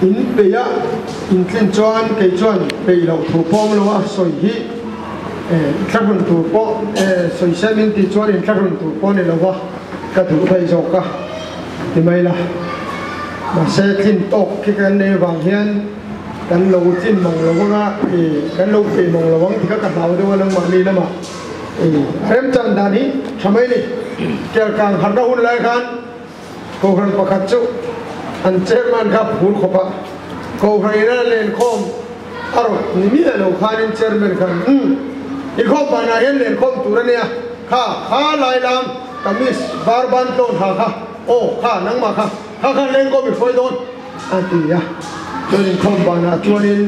in peya in tlen chuan ke chuan pe lo thu pom lo a soi hi thlakun tu po soi samin ti chuan in thlakun tu po ne lo wa ka tu thai zo ka ti mai la ma se thin tok ki kan ne wang hian kan lo chin mong lo nga kan lo pe mong lo wang ti ka ba do lang ma ni la ma rem chan da ni thamai ni ke kang har da hun lai khan ko khan pakhat chu an chairman ka phur khopa ko khaina len khom aro ni mi lo khanin chairman khan I khom ba na hen len khom turania kha lai lam kamis barban ton kha o kha nang ma kha len ko mi foi don anti ya Tuan khom ba na chuanin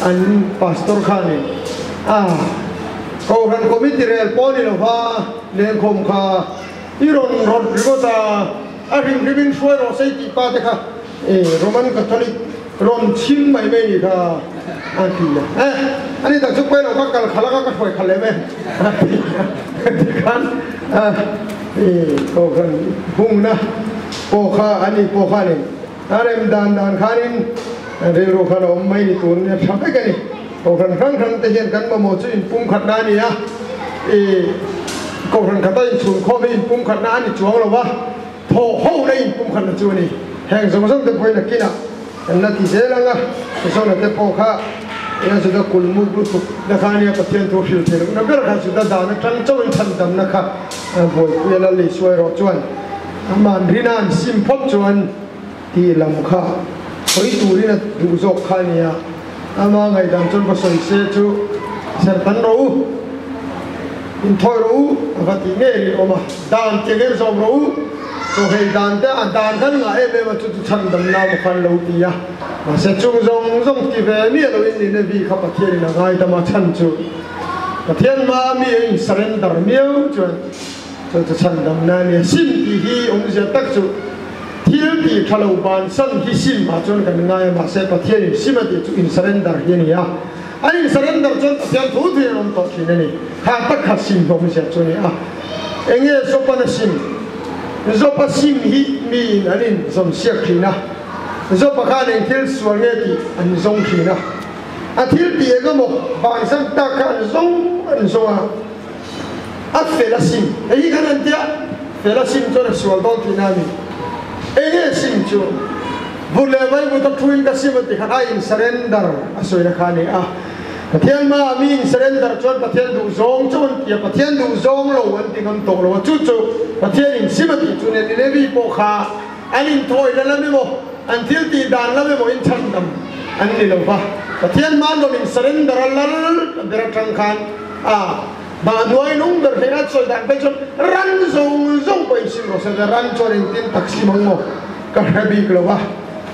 an pastor khani ko ran committee rel poni lo fa len khom kha iron ron rigota arim ribin foi ro sei ti pa te kha Roman Catholic ron chim mai mai ni kha anti ya ani ta chuk pe lo ka kal khala ka foi khale me kan ko kan hung na po kha ani po kha ni arem dan khanin re ro kha lo mai ni tun ne thap ka ni ko kan khang te hian kan ma mo chu in pum khat na ni ya ko kan kha ta in chun kho me in pum khat na ni chuang lo wa tho ho le in pum khat na chu ni heng so so te poi na kina an na ti se la nga so na te po kha ina su da kul mu gru tu da khani ka tian to fil te na ber kha su da da na tang chau in than dam na kha boi ku la le suai ro chuan man rinan sim phop chuan ti lam kha hoi tu ri na du zok kha ni ya ama ngai dam chon ba soi se chu ser tan ro in thoi ro ka ti nge ri oma dan ke ge zo ro so hei dan te an dan kan nga e me ma chu chan dam na ma khan lo ti ya ma se chung zong ti ve mi lo in ni ne vi kha pa thien na ngai ta ma chan chu ka thien ma mi in surrender miu chuan cho chan dam na ni sim ti hi ong ja tak chu thil ti thalo ban san hi sim ma chon kan ngai ma se pa thien sim ti chu in surrender hi ni ya ai surrender chon tian thu thi rom to thi ne ni ha tak kha sim ho mi se chu ni enge so pa na sim zopa sim hi mi anin som siak khina zopa kha len thil sual nge ti an zong khina a thil ti ega mo ban sam ta kha an zonga a fela sim ei kan an tia fela sim cho na sual don ti na mi enge sim chu vule vai bu ta thuin ka sim ti kha in surrender asoi na kha ni Pathian ma mi surrender chon pathian du zong chon ya pathian du zong lo an ti ngam tok lo chu pathian in simati chu ne ni levi po kha anin thoi la me mo an til ti dan la me mo in chan dam an ni lo ba pathian ma lo in surrender lal bera tang khan ba nuai nung ber phena choi dan pe chon ran zong po in sim ro sa ran chon in tin taksi mang mo ka habi lo ba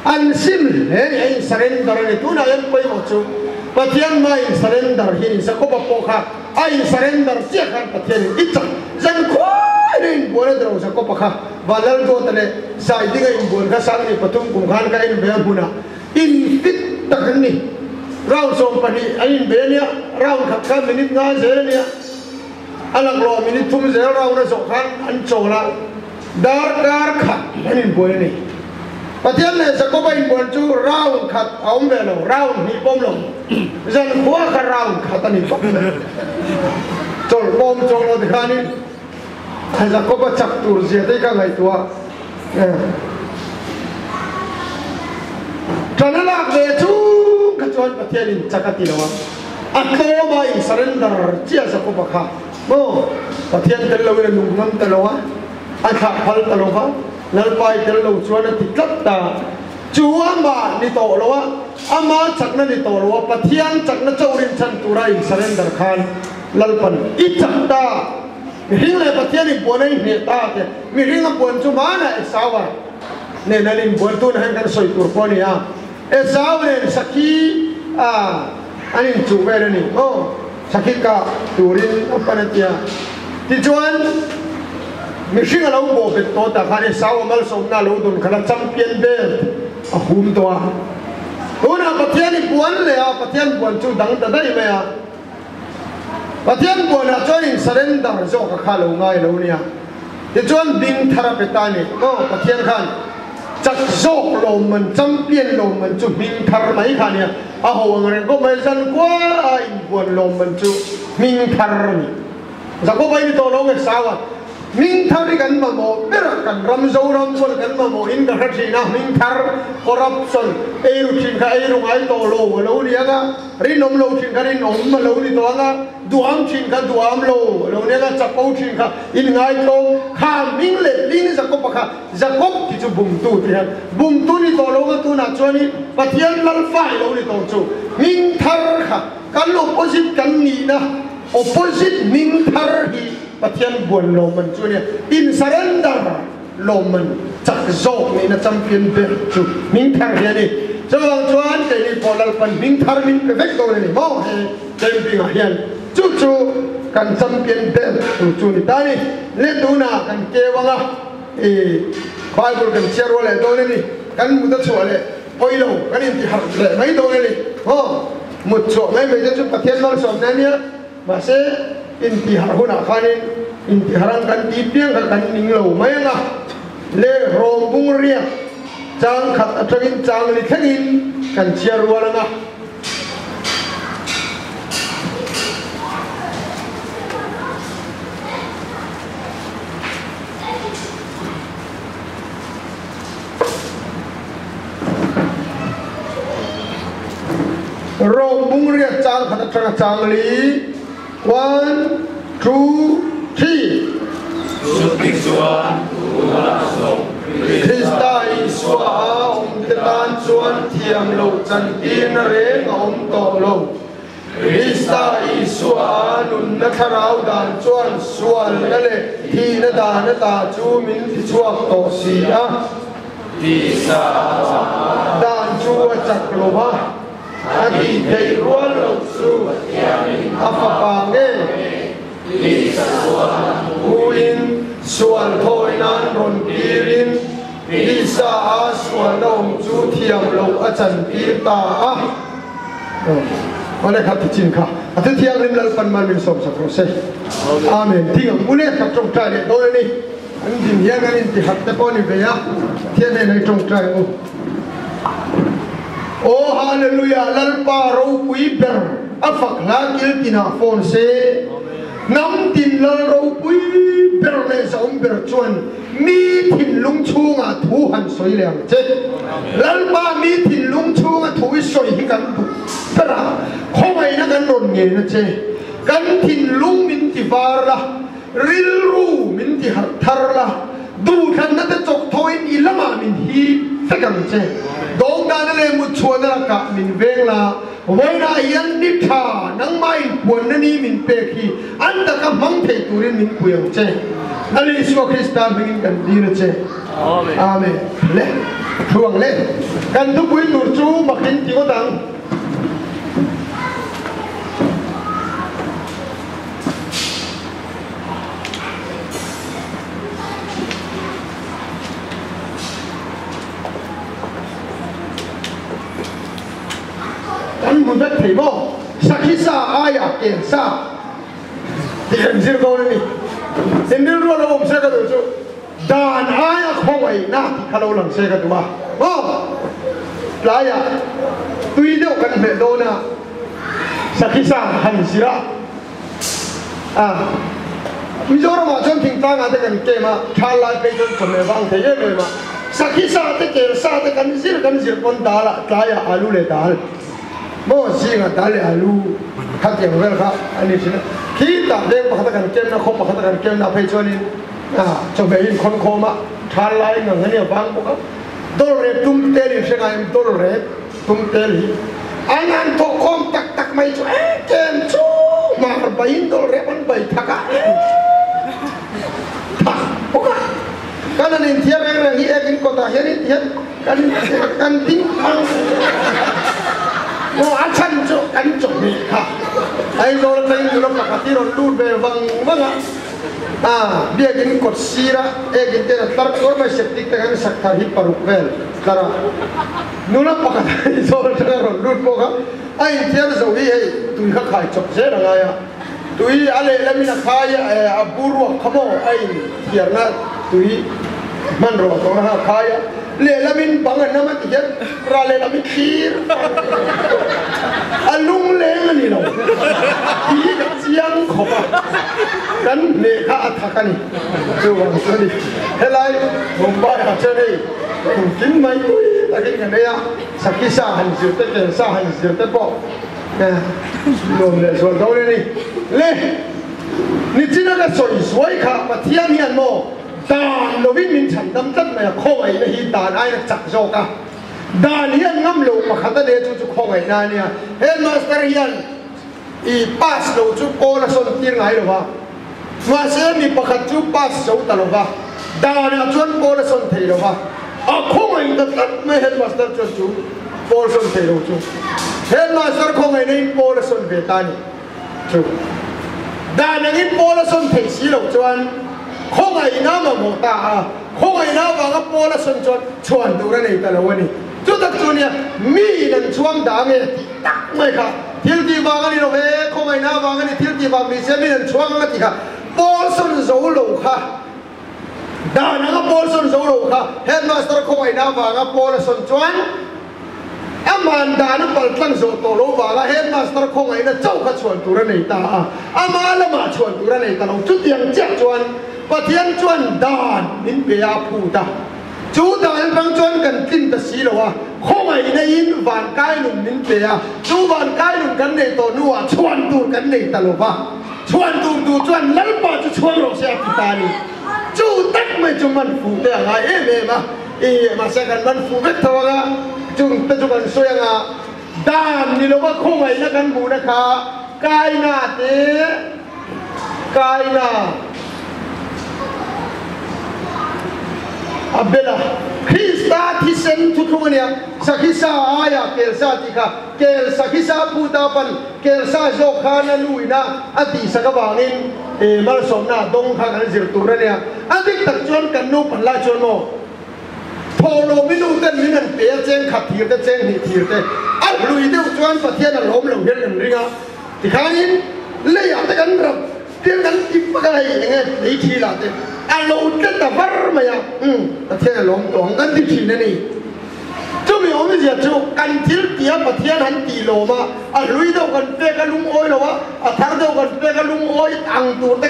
an sim he ai surrender ni tu na yan po mo chu Pathian mai surrender hi sa ko pa po kha ai surrender chia khan pathian icha zan khoi rin bole dro sa ko pa kha balal do tale sai dinga in bol ka sang ni patum kum khan ka in be buna in fit takan ni round som pani ai be nia round kha minute nga ze nia alang lo minute thum ze round na so khan an chola dar kha in bol ni Pathian ne sa ko ba in bol chu round khat aum be lo round ni pom lo zan khua ka round khat ani pom chol pom chol lo dikhani sa ko ba chak tur zia te ka ngai tua tanala ve chu ka chon Pathian in chakati lo a ko ba in surrender chia sa ko ba kha mo Pathian tel lo ne nung nam tel lo a kha phal tel lo nal pai tel lo chuan ti tlat ta chuwa ma ni to lo ama chakna ni to lo Pathian chakna chaurin chan tura in surrender khan lalpan I chakta mi ring le Pathian in bonai ne ta te mi ring a bon chu ma na sawa ne nalin bon tu na kan soi tur poni e sawa ne sakhi anin chu ve ni sakhi ka turin apanatia ti chuan mi sing a lo bo pe to ta khane saw mal som na lo dun khala champion be a hum to una Pathian ni buan le Pathian buan chu dang ta dai me Pathian buan a chon in surrender zo ka kha lo ngai lo nia ti chon ding thara pe ta ni Pathian khan จักโจกลมมันจำเปลี่ยนลมมันจุมิงทาร์ไหมค่ะเนี่ยอาหัวเงินก็ไม่สันกว่าอินวนลมมันจุมิงทาร์นี่จะก็ไปที่ตัวลงสาวมิงทาร์กันมาโมเบรักกันรำโจรำวนกันมาโมอินกับรัชนีนะมิงทาร์คอร์รัปชันรุชินค่ะรุงไอตัวโลเราเนี่ยก็รินอมโลชินค่ะรินอมมาโลนี่ตัวก็ดูอัมชินค่ะดูอัมโลเราเนี่ยก็จับเอาชินค่ะอินไงตัวข้ามิงเล็ดลินี่จะก็ปะค่ะจะก็ที่จะบุ้มตูที่ฮะบุ้มตูนี่ตัวโลก็ตัวน่ะจวนนี่ปะเทียนลัลไฟเรานี่ตัวจูมิงทาร์ค่ะกันโลโพสิตกันนี่นะโอโพสิตมิงทาร์ฮีปะเทียนบวนลมมันจูเนี่ยอินสเรนเดอร์ลมมันจักโจกนี่นะจำเป็นเบรจูมิงทาร์เนี่ยนี่จะวางจวนแต่นี่พอลัลปันมิงทาร์มิงเพอร์เฟกต์ตัวนี่มองเห็นเต็มปีงเฮียนจู่ๆกันจำเป็นเบรจูนี่ตานี่เล่นดูนะกันเกวังอ่ะควายบุกันเชียร์วะเลยตัวนี่กันมุดชัวเลยโอ้ยโลกันอินทิฮาร์เลยไม่ตัวนี่มุดชัวไม่จะจุดปะเทียนมันสมนั่นเนี่ยมาเสintihar huna khanin intiharan kan tipiang kan ninglo mayanga le rombung ria chang khat atagin chang li thangin kan chiar walanga rombung ria chang khat atagin chang li 1, 2, 3. Sutiksuan, ulasong, Krista iswa tetan suan tiam lo cantin re ngom to lo. Krista iswa nun na tharau dan suan suan le thi na da na ta chu min thi chuak to si a. Krista dan chu chak lo ba. Adi thei ruan lo su apa pange Lisa suan uin suan thoi nan ron kirin Lisa a suan dom chu thiam lo a chan pi ta a Oleh khat chin kha athe thiang rim lal pan man min som sa pro se amen thing ule khat trong trai le do ni an din hian an in ti hat te pon ni be ya thian nei trong trai o Oh hallelujah lalpa ro pui ber afak la kil tina phone se nam tin lal ro pui ber le som ber chuan mi thin lung chunga thu han soi leng che lalpa mi thin lung chunga thu soi hi kan bu tara khomai na kan ron nge na che kan thin lung min ti var la ril ru min ti har thar la du khan na te chok thoin ilama min hi sakam che dong dan le mu chuan la ka min veng la voi na yan ni tha nang mai pon na ni min pe khi an ta ka mang thei turin min puyang che ali Yesu Krista bingin kan di na che amen le thuang le kan tu pui tur chu makin ti ko dang kan mun bet thei mo sakisa aya ken sa tian zir ko ni sendir ro lo se ka do chu dan aya khowai na ti khalo lang se ka du ba mo la ya tui do kan be do na sakisa han sira mi zo ro ma chon ting ta nga te kan ke ma thala pe chon chom me wang thei ye ma sakisa te ke sa te kan zir kon da la ta ya alu le dal mo si nga dale alu khat yang wel kha ani sin khi ta de pakhat kan kem na kho pakhat kan kem na phei choni cho be in khon kho ma thal lai nga ngani bang ko dol re tum te li se ngai dol re tum te li anan to kom tak mai chu kem chu ma ba in dol re on bai thaka oka kana nin thia reng reng hi ekin ko ta hian kan ting Mo achan cho kan chok ni ha ai zo la tai lo pa khati ro lu be wang dia gin kot sira gin te tar kor ma septik ta kan sakthar hi paruk vel kara nula pa khati zo la ta ro lu po ga ai tiar zo hi ei tu kha khai chok se ra nga ya tu hi ale la mina khai aburu khamo ai tiar na tu hi man ro to ha khai le la min bangan nama tiga ra le la min khir alung le ngani lo ti ka chiang khopa kan le kha athakani chu wang sani helai mumbai ha chani kin mai tui takin ngane ya sakisa han siu te ke sa han siu te po nom le so do le ni ni china ka soi kha pathian hian mo đàn lo vin min chăn đâm chất này không ai này đàn ai là chặt rau cả đàn hiền ngâm lâu mà khát đến chú không ai na nè headmaster hiền i pass lâu chú cô là son tiếng ai rồi va mà sẽ mi bắt khát chú pass sâu ta rồi va đàn là chuyên cô là son thầy rồi va không ai tất tất mấy headmaster chuyên chú cô son thầy rồi chú headmaster không ai này cô là son về ta nè chú đàn là những cô là son thầy xí lâu chuyên không ai nào mà một ta không ai nào vào cái bộ là xuân chuẩn đủ ra này ta là vậy chú thật chú nè mi lần chuông đá nghe tắc mấy cả thiên địa vào cái này rồi không ai nào vào cái này thiên địa vào mi sẽ mi lần chuông cái gì cả bộ xuân dấu lầu cả đà nó cái bộ xuân dấu lầu cả headmaster không ai nào vào cái bộ là xuân chuẩn aman đà nó bật tăng dấu tổ lô vào cái headmaster không ai nó châu cái chuẩn đủ ra này ta ama là mà chuẩn đủ ra này ta nó chút tiền chắc chuẩn và thiên chuẩn đàn nín bề phụ ta chú đàn răng chuẩn cần kinh ta xí đâu à không ai này in vạn cái lùm nín bề chú vạn cái lùm cái này tổ nua chuẩn đủ cái này ta đâu va chuẩn đủ chuẩn lắm mà chú chuẩn rồi sẽ ta đi chú tách mấy chúng mình phụ thế à em mà sẽ cần mình phụ biết thôi à chúng ta chúng mình suy à đàn đi đâu mà không ai nó cần phụ đó cả cái nào thế cái nào abela Krista thisen thuthungania sakisa aya kelsa tika kel sakisa putapan kelsa zokhana luina ati sakawangin mal somna dong kha kan zir turania adik tak chuan kan nu panla chuan mo tholo minu ten minan pe cheng khathir te cheng hi thir te al lui deu chuan pathian a lom lo hel kan ringa tikhanin le ya te kan rap tiang kan ipakai nge nei thi la te alo cái ta var mà ya ta thiên long tong kan ti thi này chú mi ôm gì chú kan thiếu tia mà thiên hắn tì lô mà lui đâu kan pe cái lung oi lo à thar đâu kan pe cái lung oi ang tu te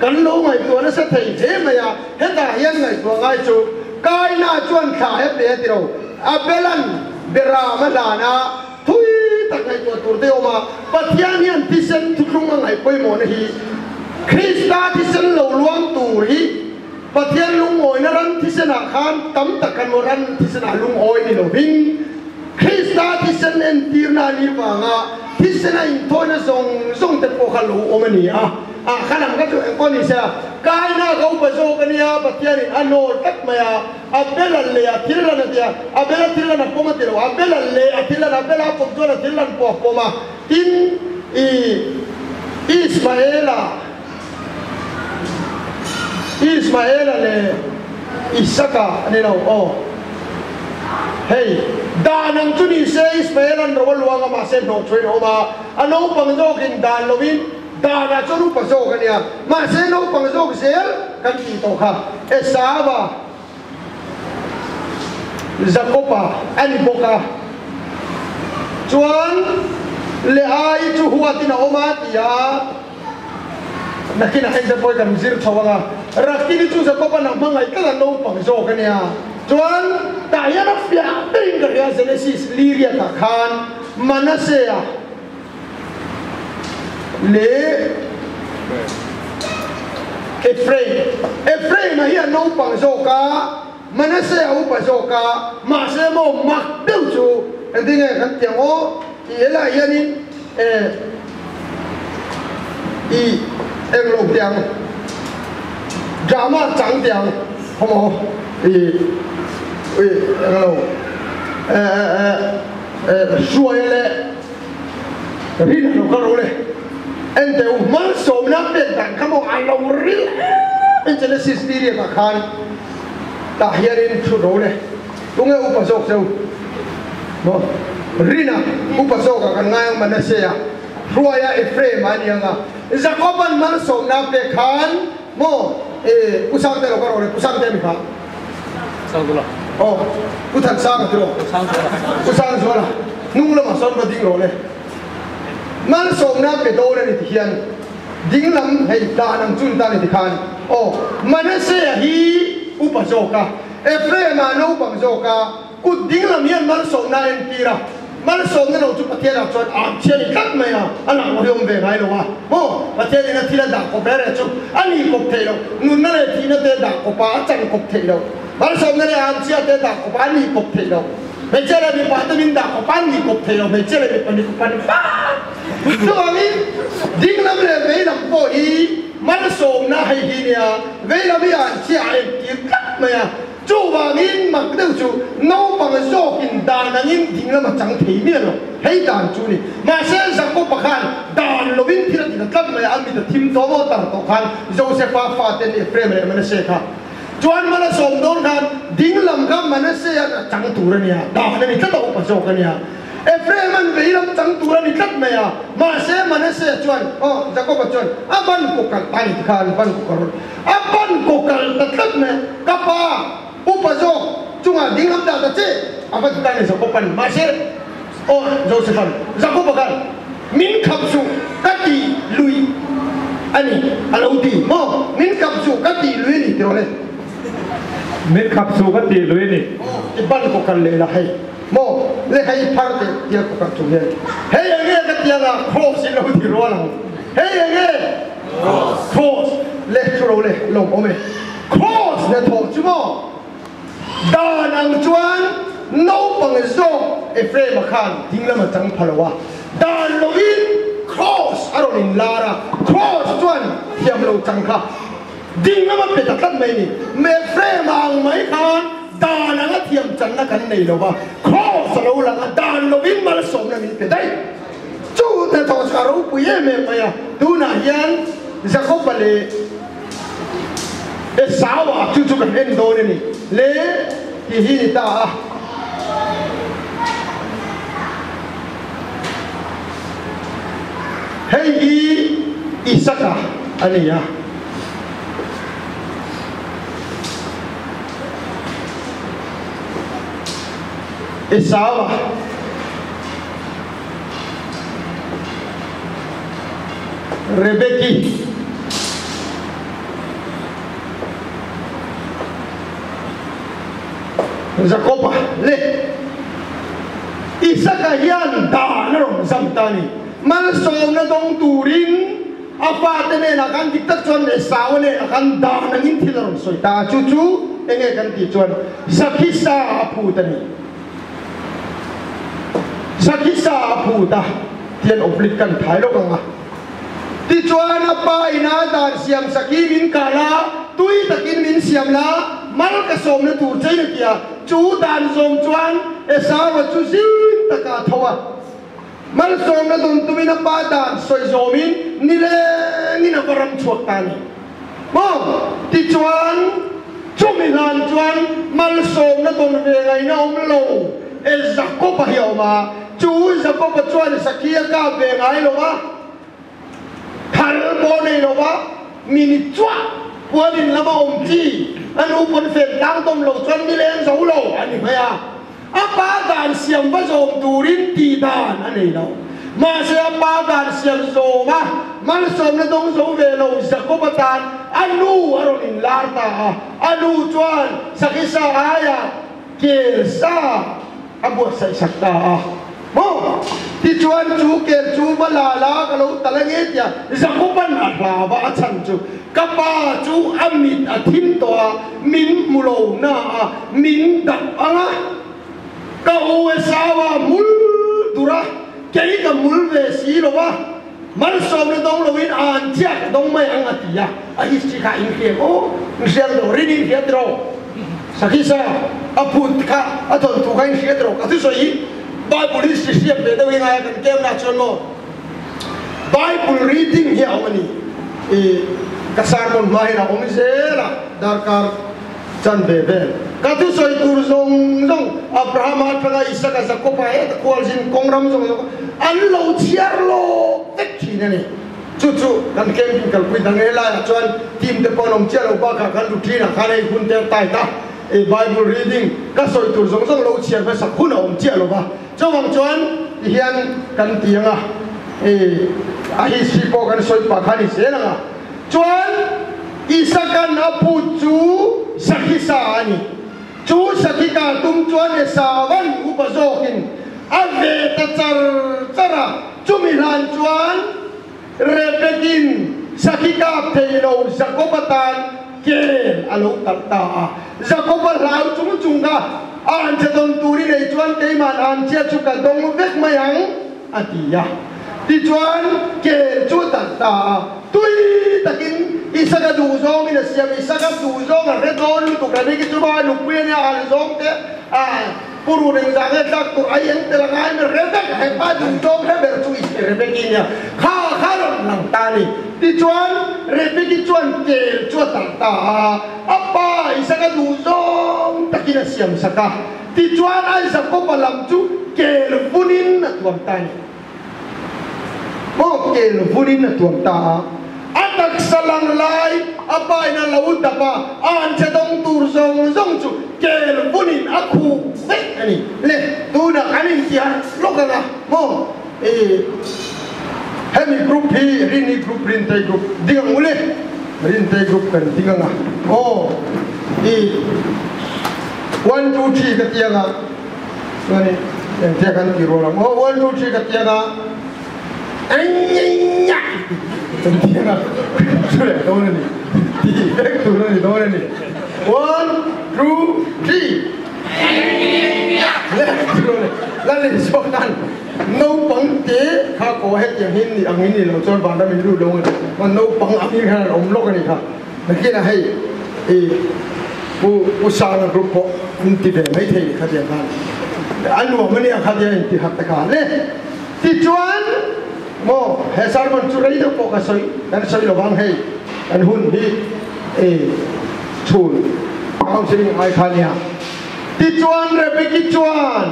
kan lo ngai tu nó sẽ thấy thế mà ya hết ta hiền ngai tu ngai chú cái na chuan thả hết bé ti đâu belan bera mà là na thui ta ngai tu teo mà pathian hiền ti sen thu lung ngai poi mo hi Kristaที่ฉันเหล่าล้วงตูรีประเทศลุงโอยนั่นที่ฉันอาคารตั้มตะกันโมรันที่ฉันลุงโอยนี่เราวิ่งคริสต์ที่ฉันเอ็นตีนานีฟังที่ฉันอินโทนส่งแต่พวกเขาลูโอมันนี่ขนาดก็จะเอ็งคนนี้เสียกายน่าเขาไปโซกันเนี่ยประเทศนี้อันโน้ตัดมาเบลเลยที่ละนั่นเดียเบลที่ละนั่นผมมาที่เราเบลเลยที่ละนั่นเบลผมตัวละที่ละนั่นผมมาทินอิสมาเอลIsmail le Isaka ni lo hey danang tu ni se Ismail an ro luang ma se no thui no ma ano pang zo kin dan lovin dana chu ru pa zo kan ya ma se no pang zo se kan ti to kha Esava Zakopa ani boka chuan le ai chu huatina oma tia nakina hay boy kan zir thawanga rakini chu Zakopa na mangai kala no pang zo kan ya chuan ta ya na fia ding ka ya Genesis liria ta khan Manasea le Ephraim na hiya no pang zo ka Manasea u pa zo ka ma se mo mak deu chu ending kan tiang o ela yanin em lục tiếng drama trắng tiếng không có em lục xuôi lệ rin nó có rồi em đều mang số năm tiền tặng các món ăn lâu rin em chỉ là Syria mà khan ta hiện in chút rồi đúng không upa sok đâu rina upa sok cả ngay mà nó xe ruaya Ephraim anh em Zakopan man som na pe khan mo kusang te lo ka ro kusang te mi kha sang tu la oh ku thật sang rồi ku sang rồi là nung là mà son mà đinh rồi này mal som na pe do này thì hiền đinh lắm hay ta nằm chun ta này thì khan oh Manasseh hi upazoka Ephraim mà nấu upazoka ku đinh lắm hiền mal som na em tira mal som na nấu chút bát thiên là chọn chơi cắt mày à anh nào mà hiểu về ngay đâu à oh bát thiên này thì là đặt có bé này chút anh đi cục thế đâu nun này thì nó tên đặt có bá chẳng cục thế đâu mal som na này anh chơi tên đặt có bá đi cục thế đâu mấy chơi là bị bá tên mình đặt có bá đi cục thế đâu mấy chơi là bị bá đi cục bá đi bá đúng không ý đinh lắm này mấy làm bội mal som na hay gì nè mấy làm gì anh chơi anh kiếm cắt mày à chú bà mình mặc đâu chú nấu bằng rau kinh đàn là những đinh lắm mà chẳng thấy miệng rồi hay đàn chú này mà sẽ rằng có bạc han đàn lo vin thì là cắt mày anh bị thím to vào tảng to khan Joseph pha tên Ephraim này mà sẽ khác chuan mal som don khan đinh lắm các mà nó sẽ chẳng tủ ra nè đàn này cắt đâu mà rau cái nè Ephraim anh về làm chẳng tủ ra nè cắt mày à mà sẽ chuan Jacob chuan aban ko kal tani khan ban ko karon aban ko kal cắt mày kapa upazok cuma ding lam da che apa tu kan Jacoban masih Josephan Jacoban min kapsu kati lui ani alaudi mo min kapsu kati lui ni terole min kapsu kati lui ni iban ko kan le la hai mo le hai parte dia ko kan tu he hey yang ke dia la cross ni lo di ro la hey yang cross le tro le lo ome cross le tho chumo đàn ang chuan nấu bằng rau Ephraim khan đinh lắm mà chẳng phải là đàn lovin cross ở đây lara cross chuan hiểm lâu chẳng khác đinh lắm mà bị tắt mấy nè mẹ Ephraim ang mấy khan đàn ang hiểm chẳng là cái này đâu cross lâu là đàn lovin mà sống là mình bị đấy chú ta thọ cả rau bùi mẹ mày à tu na hiền Jacob bale sao à chú cái em đồ này lẽ thì hi ta hey Isaka anh ấy à sao à Rebeki Jacob le Isaka hian da na rong sam tani mal som na dong turin apa tene na kan diktat chon le saw ne kan da na ngin thil rong soi ta chu chu enge kan ti chon sakisa apu tani sakisa apu ta tian oblit kan thai lo kanga ti chuan apa ina dan siam saki min kala tui takin min siam la mal ka som na tur chai na kia chú đàn dòng chuan sao mà chú xin tất cả thua mal som na don tumi na ba đàn soi zomin ni le ni na varam chuak tan mo ti chuan chumi han chuan mal som na don ve ngai na lo Jacob hiểu mà chú Jacob chuan sakia ka ve ngai lo wa thal bo nei lo wa mini chua qua đình là bao chi anh u quân phèn đang tôm lẩu chân đi lên dấu lẩu anh ấy à ba đàn xiêm bắt dồn tù đến tì đàn anh ấy đâu mà sẽ ba đàn xiêm dồ mà mà sớm nó đông dấu về lẩu sẽ có bắt đàn anh u ở đâu đình la ta anh u chuan sắc cái sa ai à kể sa anh buộc say sắc ta mo ti chuan chú kể chú ba la cái lẩu ta lấy hết ya sẽ có bắt là ba chân chú kapa chú amit athim toa min mulo na min dap anga ka o sawa mul dura kei ka mul ve si lo wa man som le dong lo win an chia dong mai anga tia a hi chi ka in ke o ngiel lo ri ni ke dro sakisa aput ka aton tu ka in ke dro ka tu so yi bible is si pe de wi nga kan kem na chon mo bible reading hi awani kasar mon mai na om zela darkar chan bebe katu soi tur zong zong Abraham atanga Isaka Jacob ai kwal jin kongram zong an lo chiar lo tek chi ne chu chu kan kem kal kui dang ela chuan tim te ponom chiar lo ba ka kan lu thi na khanai hun te tai ta Bible reading các soi tu giống giống lâu chiên phải sắp hun ông chia luôn cho vòng chuan hiện cần tiếng hi si po kan soi pa khani se na chuan isakan apu chu sakisa ani chu sakika tum chuan esawan upazokin ave ta chara chumilan chuan repekin sakika peilo zakobatan ke alo takta zakoba lau chung ka an chadon turi nei chuan keiman an chia chu ka dong vek mayang atia ti chuan ke chu takta tui takin isaga du zong ina siam isaga du zong a redon tu ka ni chu ba lu pye ne al zong te puru ring zang e tak tu ayen te langai me redak he pa du zong he ber chu is rebekinya kha ron nang tani ti chuan rebeki chuan ke chu takta apa isaga du zong takina siam saka ti chuan ai sa ko palam chu ke funin na tuam tani mo ke funin na tuam ta atak salang lai apa ina laut apa an chadong tur zong zong chu ke funin aku ani le tu na anin tia lokala mo hemi group hi rini group rin tai group dingang ule rin tai group kan dingang oh 1 2 3 ka tianga ngani yang dia kan kiro lang oh 1 2 3 ka tianga anya tianga sure dona ni ti ek tu ni dona ni 1 2 3 lalu sokan nấu băng té khá có hếtอย่างนี้นี่อันนี้นี่เราจนบ้านเราไม่รู้ลงมันnấu băngอันนี้ขนาดอมโลกนี่ครับเมื่อกี้นะให้ผู้สร้างกลุ่มพวกอินทิเวไม่เท่ขัดแย้งกันอันนู้นมันเนี่ยขัดแย้งอินทิหัตถการเลยที่จวนโม่เฮซาร์มันจุดนี้ต้องโฟกัสเลยนั่นใช่ระวังให้อันหุ่นที่ชูนเอาสิ่งไอ้ขันเนี่ยที่จวนเรเบกิจวน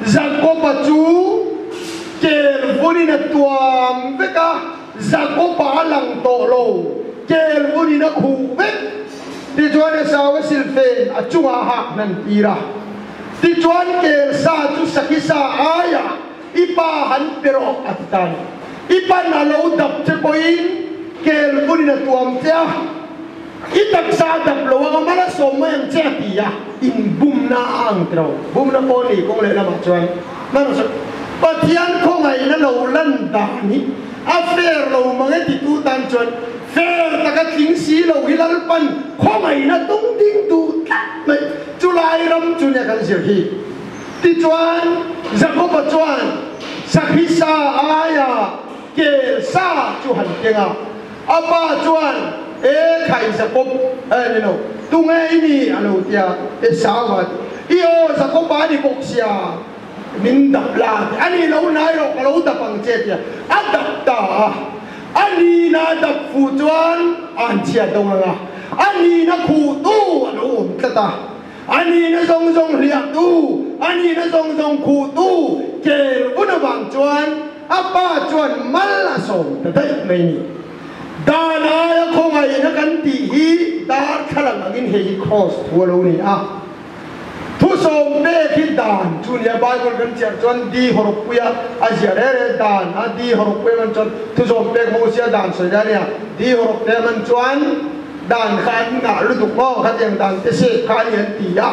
Zakoba chu kel vuni na tuam veka Zakoba alang tolo kel vuni na khu vek ti chuan sa silfen achunga hak nan tira ti chuan kel sa chu sakisa aya ipa han pero atan ipa na lo dap che poin kel vuni na tuam tia itak sa dap lo ang mala soma yang tia in bum na ang traw bum na po ni kung lela matchuan manos patian ko ngai na lo lan da ni affair lo mga titutan chuan fair taga ting si lo hilal pan ko ngai na tung ding tu mai julai ram chunya kan sir hi ti chuan zakoba chuan sakhisa aya ke sa chu han kenga apa chuan khai Zakob ni no tungai ni alo tia sawat iyo Zakob ani boksia min dap la ani lo nai lo dapang che tia adap ta ani na dap fu chuan an chia donga ani na khu tu alo tata ani na zong lia tu ani na zong khu tu ke una bang chuan apa chuan mal asom tatai mai ni Dana ya ko ngai na kan ti hi dar khalang angin he cross tholo ni thu som be ki dan chunia Bible kan char chon di horok puya azia re dan di horok puya man chon thu som be mo sia dan so ya nia di horok te man chuan dan khan nga lu duk mo kha yang dan te se kha ni ti ya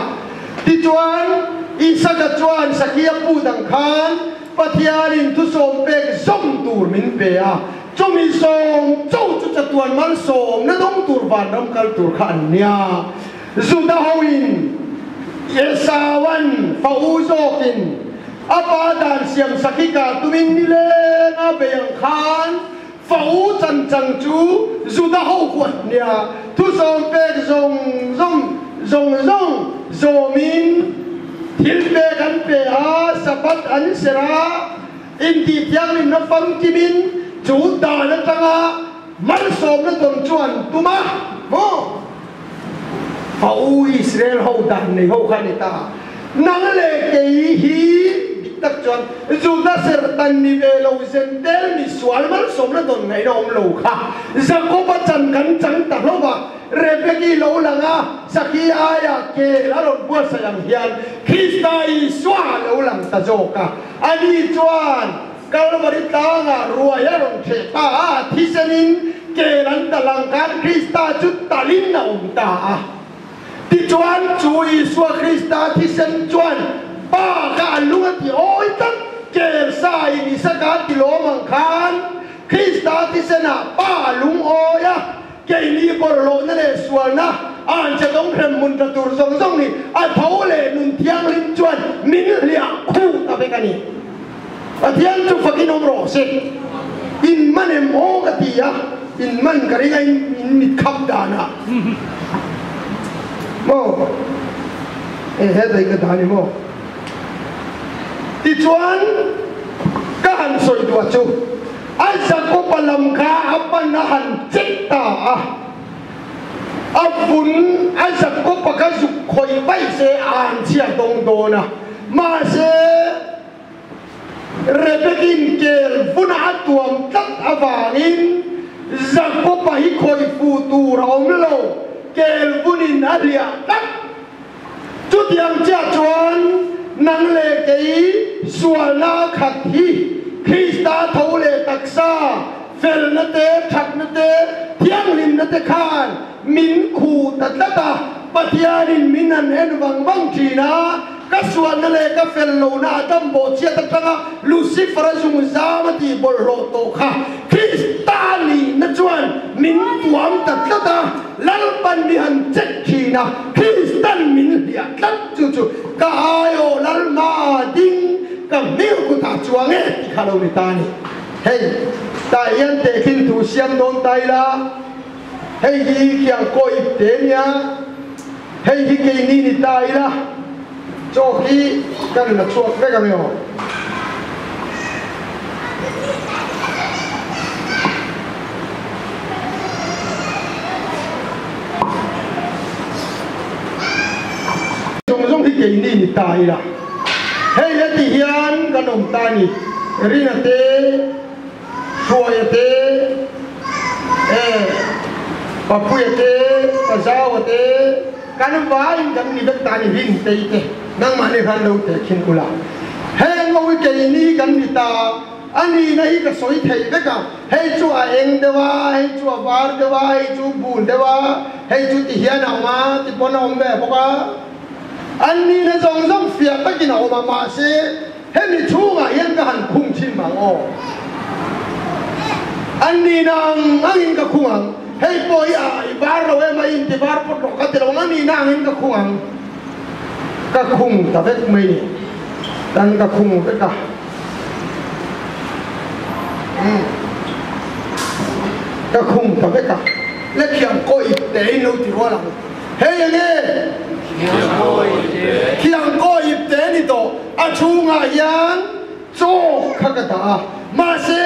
ti chuan isa ka chuan sakia pu dang khan pathianin thu som be som tur min pe trong mi song châu chu tuan mal song na dong tur van dom kal tur khan nia zuda hawin yesawan fauzokin apa dan siam sakika tumin nile na beyang khan fau chan chang chu zuda haw kwat nia thu song pe zong zomin thil pe kan pe sapat an sera in ti tiang lim na fam kimin chú đà nó trăng mal som nó tuần chuan tuma mo hậu Israel hậu đàn này hậu khai ta nang lệ cái hi tak chuan dù ta ser tan ni về lâu sen tel ni sual mal som nó tuần ngày nó om lâu kha Zakob chan kan chang ta lo ba rebeki lo langa sakia ya ke la ron bua sayang hian Krista Iswa lo lang ta joka ani chuan kalmarita nga ruaya ron theta thisenin ke lan talangkan Krista chut talin na umta ti chuan chu Iswa Krista thisen chuan pa ka lunga ti oi tak ke sai ni saka ti lo mang khan Krista tisena pa lung oya ke ni por lo na le suana an cha dong khem mun ta tur song song ni a thau le nun thiang lim chuan min lia khu ta be kani a thiang chu fakin om ro se in man em o ka ti ya in man ka ringa in mit khap dana mo e he dai ka dani mo ti chuan ka han soi tua chu asa ko palam kha apan na han chita abun asa ko pakasu khoi bai se an chia dong do na ma se rebekin kel bun atuam tak avangin zakko pahi khoi fu tu rom lo kel bunin alia tak tu tiang cha chuan nang le kei suala khat hi Krista thâu lệ đặc sa fel na te thak na te thiang lim na te khan min khu tat la ta pathianin minan en wang wang thina ka suan na le ka fel lo na tam bo chia ta tanga Lucifer zung zamati bol ro to kha Krista ni na chuan min tuam tat la ta lal pan mi han chet thina Kristan min lia tat chu chu ka ayo lal ma ding ka miu ku ta chuang e ti khalo ni ta ni hey ta yan te khin tu siam non tai la hey hi kyang ko ip te nya hey hi ke ni ni tai la cho hi kan na chuak ve ka meo jong jong hi ke ni ni tai la hey le ti hian kan om ta ni rina te suaya te papuya te pasawa te kan vai kan ni ta ni hin te te nang ma ne kan lo te khin kula hey ngoi ke ni kan ni ta ani nai ka soi thei ve ka hey chu a eng de wa hey chu a war de wa hey chu bun de wa hey chu ti hian au ma ti pon om be boka anh ni na zong zong phiền tất nhiên họ mà xe hết đi chú mà yên cái hành khung chim mà ngô anh ni nang anh in cái khung ang hey boy à bar rồi em in thì bar pot rồi cái tiền anh ni nang in cái khung ta biết mấy dan cái khung cái cả cái khung ta biết cả lấy kiếm coi để nấu thì hoa lắm hey anh kiang ko ip te ni to a chunga yan cho khakata ma se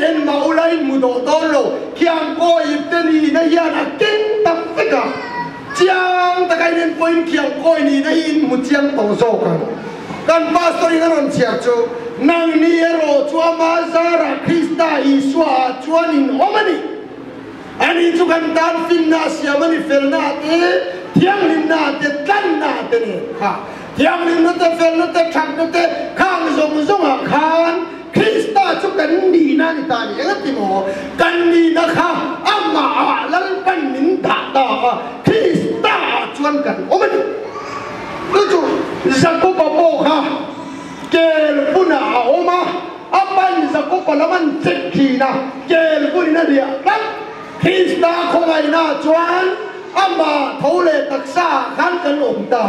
en maulai mu do to lo kiang ko ip te ni na yan a king tak fika chiang ta kai nen point kiang ko ni na in mu chiang to so kan pastor in ron chia chu nang ni ero chua ma zara Krista Iswa chuan in omani ani chu kan tan fin na siamani fel na te thiang lim na te tan na te ne ha thiang lim na te fel na te thak na te khang zong zong a khan Krista chu kan ni na ni ta ni ti mo kan ni na kha amma a lal pan min ta ta Krista chuan kan omani chu zakko pa po kha kel puna oma apan zakko pa laman chekhi na kel punina dia kan Krista không ai na chuan ama thâu lệ đặc sa khán kan om ta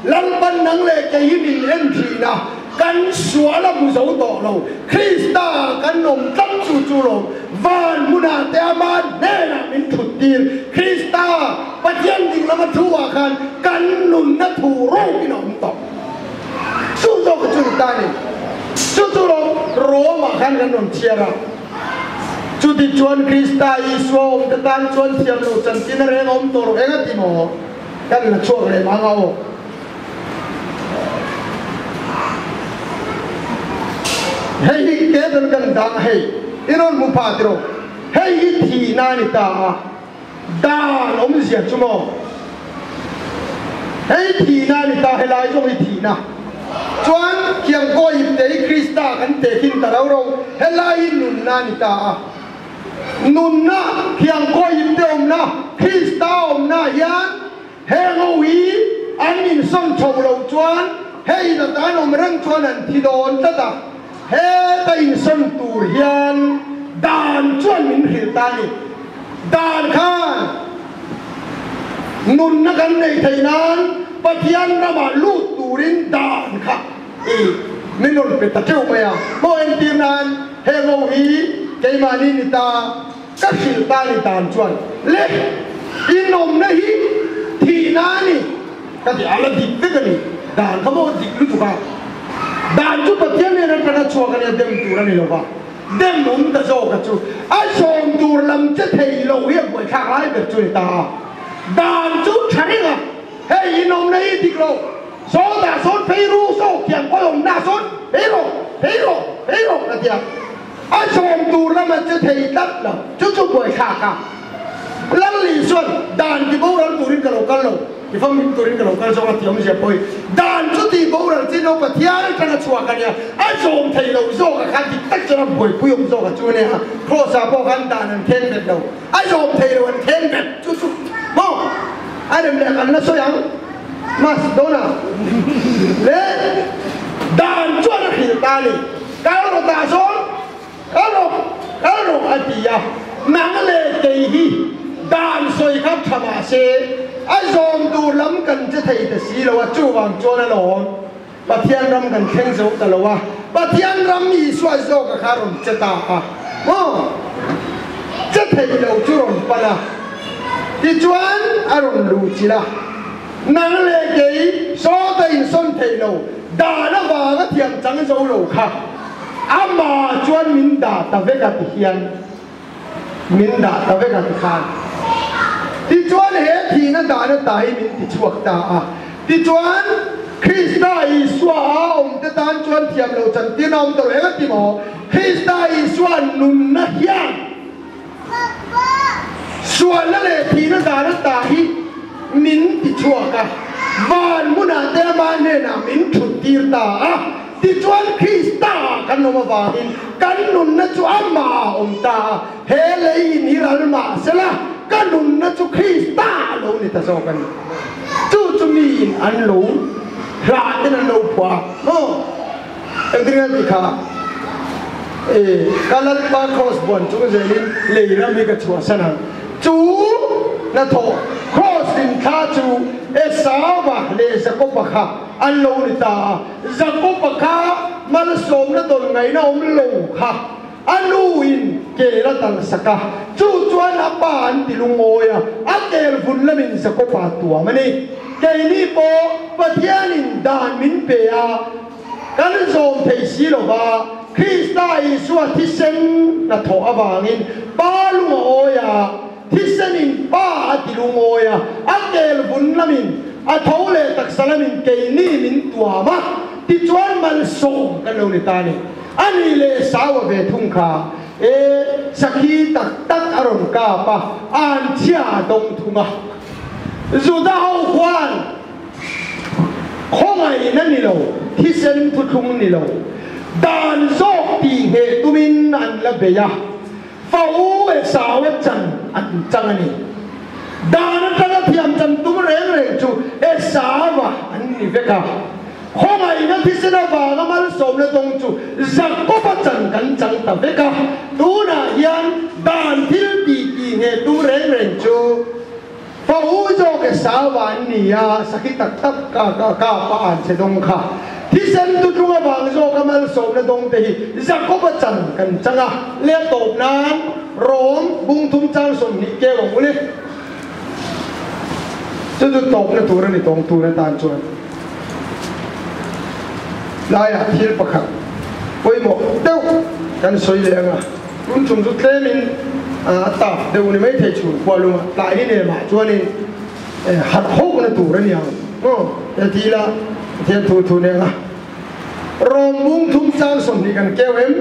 lal ban nang le ke himin en thi na kan suwa la mu zo to lo Krista kan om tam chu chu lo van muna te aman ne na min thut tir Krista pathian ding la ma thuwa khan kan nun na thu ro ki nom to su zo ko chu ta ni chu chu lo ro ma khan kan nom chiara chu ti chuan Krista Iswa om ta tan chuan thiam lo chan tin reng om to ro enga ti mo kan na chuak le ma ngao hei ke dan kan dang hei iron mu pa tro hei thi na ni ta đàn ông diệt chú mò ấy thì na thì ta hay lại trong ấy thì na choan kiang coi để Krista kan te kin ta đâu hay lại nun na thì ta nun na kiang coi để ông na Krista ông na yan hay ngồi anh nhìn sông trầu lâu choan hay là ta ông răng choan anh thì đòn ta ta hay ta in sông tu yan đàn choan mình hiểu ta đi đàn khan nun na kan này thầy nan Patian nama lu turin dan kha minun pe ta cheu maya mo en tim nan he ngo hi ke mani ni ta ka sil ta ni tan chuan le inom na hi thi na ni ka ti ala dik te ka ni dan ka mo dik lu tu ka dan chu patian ne na ta chua ka ne dem tu ra ni lo ba dem mum ta zo ka chu a som tur lam che thei lo hi boi kha lai be chu ta dan chu thani ga hey inom na hi dik lo số ta số phi ru số kiang coi ông na số phi ru là tiệt ai xong tu ra mà chưa thấy đất là chú bồi khạc cả lăng lì xuân đàn thì bố đang tu rin cái lầu thì phong tu rin cái lầu xong là tiệm gì bồi đàn chú thì bố đang chỉ nó bật thiên cho nó chua cái nhà ai xong thấy lầu số cái khăn thì tất cho nó bồi bùi ông số cái chú này khó sao bố khăn đàn anh thiên biệt đâu ai xong thấy lầu anh thiên biệt chú mong ai đừng để anh nó số yang mas dona le dan chuan khil ta ni kalo ta son kalo atia nang le ke hi dan soi khap thama se ai zom tu lam kan che thei ta si lo chu wang chuan lo pathian ram kan kheng zo ta lo wa pathian ram mi swa zo ka kharon che ta ha mo che thei lo chu ron pa la ti chuan aron lu chi la nang le cái số tiền xuân thầy lâu đã nó vào cái thiềm trắng dấu lâu khác mà chuyên mình đã ta với cả hiền mình đã ta với cả khan thì chuyên hết thì nó đã nó tại mình thì chuộc ta thì chuyên Krista Isua ông ta tan chuyên thiềm lâu chân tiên ông tôi hết thì mà Krista Isua nun nó hiền xuân nó le thì nó đã nó tại min ti chua ka van muna te ma ne na min thut tir ta ti chuan Krista kan no ma wangin kan nun na chu ama om ta he lei ni ral ma sela kan nun na chu Krista lo ni ta so kan chu mi an lo ra te na lo pa no edrian ti kha kalat pa cross bon chu zelin lei na mi ka chua sana chu na tho cross in kha chu esawa le zakopa kha an lo ni ta zakopa kha man som na ton ngai na om lo kha anu in ke la tan saka chu chuan a pan ti lungoya a kel fun lamin zakopa tua mani ke ni po pathian in dan min pe a kan som thei si lo ba Krista Isua thisen na tho awangin ba lungoya thisenin pa atilungoya akel bunlamin athole taksalamin keini min tuama ti chuan mal so kan lo ni tani ani le sawa ve thungkha sakhi tak tak aron ka pa an chia dong thunga zuda ho kwan khongai nan ni lo thisen thu thung ni lo dan zo ti he tumin an la beya phau e sao chan an changani dan ta thiam chan tum reng reng chu e sawa an ni veka khongai na thisena ba gamal som le dong chu zakopa chan kan chang ta veka tu na yan dan thil ti ti he tum reng reng chu phau zo ke sawa an ni ya sakhi tak tak ka pa an che dong kha thisen tu trung bang zo kamal som le dong te hi zakopa chan kan changa le top nan rom bung thum chang som ni ke wong ule chu tu top na tur ni tong tu na tan chuan lai a thil pakha poi mo teu kan soi lenga kun chung chu tlemin ta deu ni mai thei chu kwa lu lai ni ne ma chuan ni hat ho na tur ni ang ya ti la thiên thu ne nga rom bung thum chang som ni kan kewem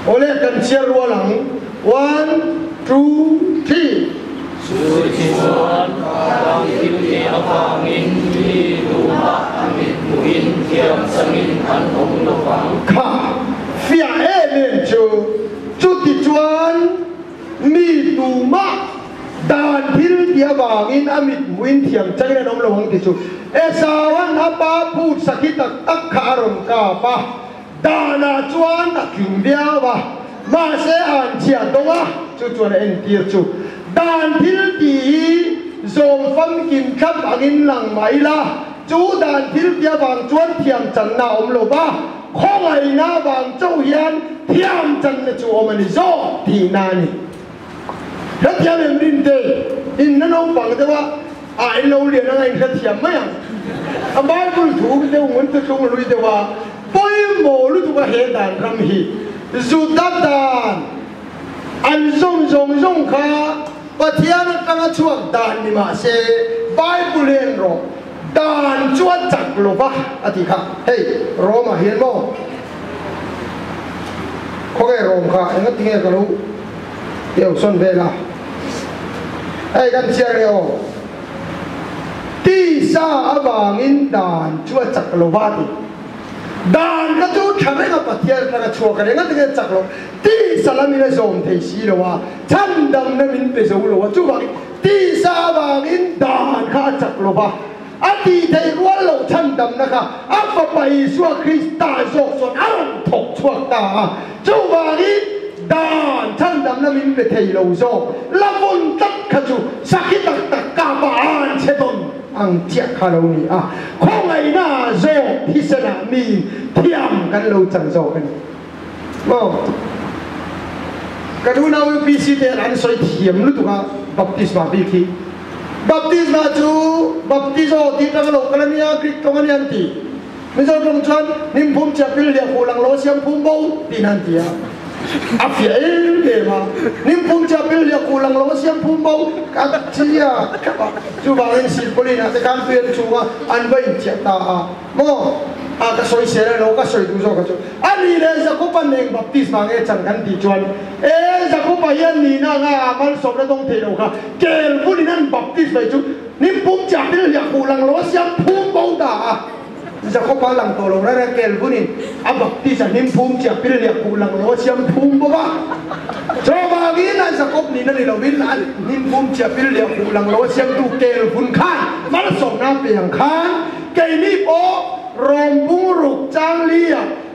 ole kan chia ro lang 1 2 3 Chúa Chúa đang cứu theo vangin đi đủ bạc amit muin thiam sangin an hong lo vang khả phía lên chú tị chuan mi tù mạ đàn thil tia vangin amit muin thiam chắc là nông lòng tị chú esawan apa put sakit tak kharom ka pa dana chuan aking dia wa ma se an chia donga chú chuan en tia chú đàn thil ti zom pham kim khap angin lang mai la chú đàn thil tia vang chuan thiam chan na lo ba khong ai na vang châu hian thiam chan na chu om ani zo ti na ni ra thiam em rin te in na no bang de wa ai lo le na ngai ra thiam ma a bai bul thu de ngun te chung lui de wa poi mo lu tu ka he dan ram hi zu da dan an zong kha và thiên tăng chuộc đàn ni mà se Bible lên rồi đàn chuột chặt lô va à thì khác hey Roma hiền mo có cái Roma khác anh nghe cái lú yêu xuân về là heyกันเชียร์เลยที่ซาบางอินดานchuột chặt lô va thì đàn cái chỗ thằng ấy cái thiên tăng chuộc cái này cái chặt lôที่สารมีในโซนเทศีโลวะฉันดำนั้นมินเปโซโลวะจู่ว่าที่ซาบามินดานข้าจักโลวะอดีตไทยว่าโลฉันดำนะคะอัปไปสัวคริสต์ตาโซส่วนอันถกชวกตาจู่ว่านี้ดานฉันดำนั้นมินเปเทยโลโซละมุนตักขจูสักตักตักกาบานเชตนอังเจียคาโลนีอ่ะข้องไอ้หน้าโซพิศนามีเทียมกันโลจังโซกันว้าวกระดูนาวิปิสิเตอันสอยเทียมลุตุกะบัพติศมาบิคีบัพติศมาจูบัพติศโอติตังโลกะเนียคริสตองเนียนติมิโซตรงชันนิมพุมจะปิลเลียโคลังโลเซียมพุมโบตินันติอาอาเฟียเอเดมานิมพุมจะปิลเลียโคลังโลเซียมพุมโบกัดเชียจูบารินสิปุลินะแต่การเปลี่ยนจูว่าอันไว้เจตาโมก็สวยเสียแล้วก็สวยดูโซ่ก็จูอันนี้เลยจะก็เป็นเองบัพติศมาเงี้ยจังกันตีจวนจะก็ไปยันนี่นะมันสมแล้วต้องเทโลค่ะเกลผู้นี้นั่นบัพติศไปจูนิมพุ่มจับนี่อยากกูลังโลเซียมพุ่มบ้าตาจะก็ไปหลังตัวลงแล้วเกลผู้นี้บัพติศนิมพุ่มจับนี่อยากกูลังโลเซียมพุ่มบ้าโจบาวีนั่นจะก็นี่นั่นเราวินอันนิมพุ่มจับนี่อยากกูลังโลเซียมดูเกลพุ่นข้านมันสมน้ำเปียงข้านเกนี่โอรมบุรุษจางเลีย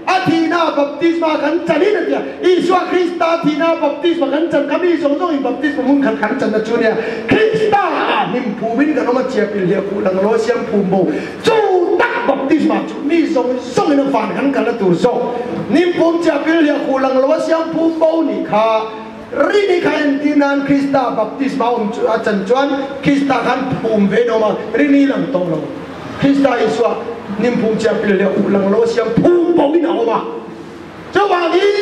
อาทีนาบัพติศมาขันจันนี่นะเดียอิสวาคริสต์อาทีนาบัพติศมาขันจันคำนี้ส่งต้องอิบัพติศมามุนขันจันนะจูเนี่ยคริสต์นิมภูมินกันออกมาเชียร์ปิลเลียกูลังโลเซียมภูมิโบจูตักบัพติศมาจูนี่ส่งอินฟันขันกันละตัวส่งนิมภูมิเชียร์ปิลเลียกูลังโลเซียมภูมิโบนี่ค่ะรีนี่ขันที่นั่นคริสต์บัพติศมาอาจารย์จวนคริสต์ขันภูมิเวนอมารีนี่หลังตรงลงคริสต์อิสวานิมพุงจะเป็นเรื่องอุลังโลเซียมพุ่งบ่วินาออกมาเจ้าว่านี้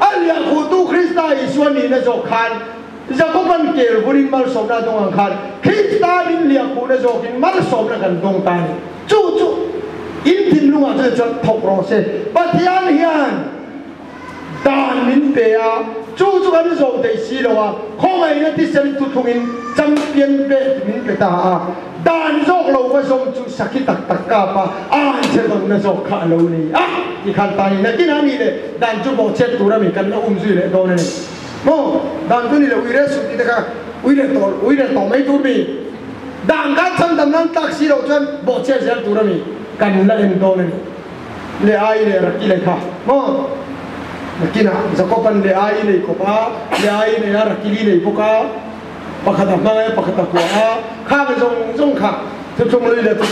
อันเลี้ยงคู่ตู้คริสต์อิสวานี่นะจบขันจะก็มันเกลบุริมาสมนาตรงขันคริสต์นี่เลี้ยงคู่นะจบกินมาสมนากันตรงตานี่จู่อินทินลุงอาจจะทกรอเสปัทยานเฮียนดานมินเปียจู่กันจบได้สิแล้วว่าข้อไอ้เนี่ยที่เซนตุทุงินจำเปลี่ยนเปมินเปตาดานโจกเราก็ส่งจุสักตักตักกาปะเชื่อตรงนั้นโจกขาเรานี่อีขันตานี่นะที่นั่นนี่เลยดานจุบอกเช็ดตัวเรามีกันแล้วจุเลยโดนนี่โม่ดานตัวนี่เลยวิเรศสุดที่ตะกาวิเรศต่อไม่ตัวมีดานกัดฉันดำนั้นตักสิเราจนบอกเช็ดตัวเรามีกันแล้วเอ็นโดนนี่เลยไอ้เลยรักกิเลยค่ะโม่กินอ่ะจะก็เป็นเลยไอ้เลยก็ป้าเลยไอ้เลยรักกิเลยพวกเขาปะขัดมาไงปะขัดหัวข้าไปส่งขับทุกเลยเลยทุก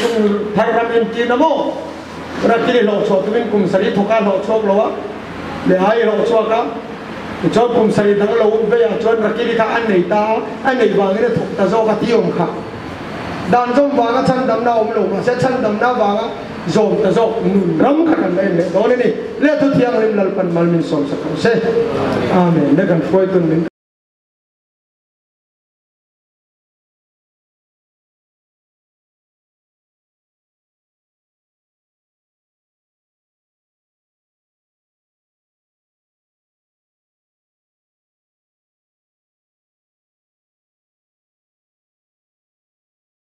ทางรำเอ็นจีนนะโมรักกิเลยหลอกชอบทุกคนกลุ่มสลิดทุกการหลอกชอบเราวะเลยไอ้หลอกชอบครับชอบกลุ่มสลิดทั้งเราไปอย่างชวนรักกิเลยข้าอันไหนตาอันไหนวางนี่ถูกตาโจกที่ยมขับดานส่งวางก็ชั้นดำน้าอมหลงเช่นชั้นดำน้าวางก็โจมตาโจกนุ่นรำขันไปเนี่ยตอนนี้เลี้ยทุกที่ยังริมลัลปันมัลมินสมสักเขาเซ่อาเมนเด็กกันช่วยกันมิน